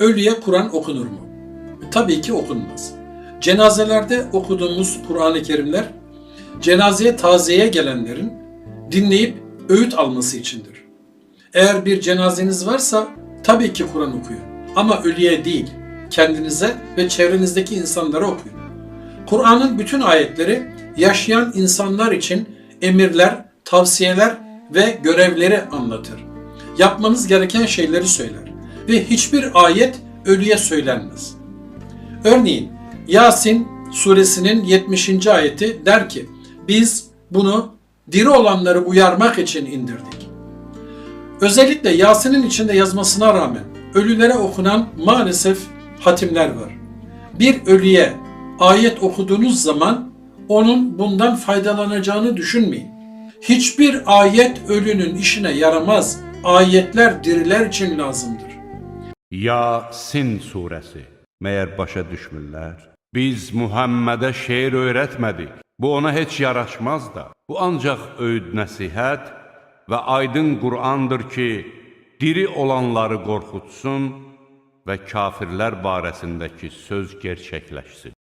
Ölüye Kur'an okunur mu? Tabii ki okunmaz. Cenazelerde okuduğumuz Kur'an-ı Kerimler, cenazeye taziyeye gelenlerin dinleyip öğüt alması içindir. Eğer bir cenazeniz varsa tabii ki Kur'an okuyun. Ama ölüye değil, kendinize ve çevrenizdeki insanlara okuyun. Kur'an'ın bütün ayetleri yaşayan insanlar için emirler, tavsiyeler ve görevleri anlatır. Yapmanız gereken şeyleri söyler ve hiçbir ayet ölüye söylenmez. Örneğin Yasin suresinin 70. ayeti der ki, biz bunu diri olanları uyarmak için indirdik. Özellikle Yasin'in içinde yazmasına rağmen ölülere okunan maalesef hatimler var. Bir ölüye ayet okuduğunuz zaman onun bundan faydalanacağını düşünmeyin. Hiçbir ayet ölünün işine yaramaz. Ayetler diriler için lazımdır. Yasin surəsi. Məyər başa düşmürlər? Biz Muhammedə şeir öyrətmədik. Bu ona heç yaraşmaz da. Bu ancaq öğüd nəsihət və aydın Qur'andır ki, diri olanları qorxutsun və kafirlər barəsindəki söz gerçəkləşsin.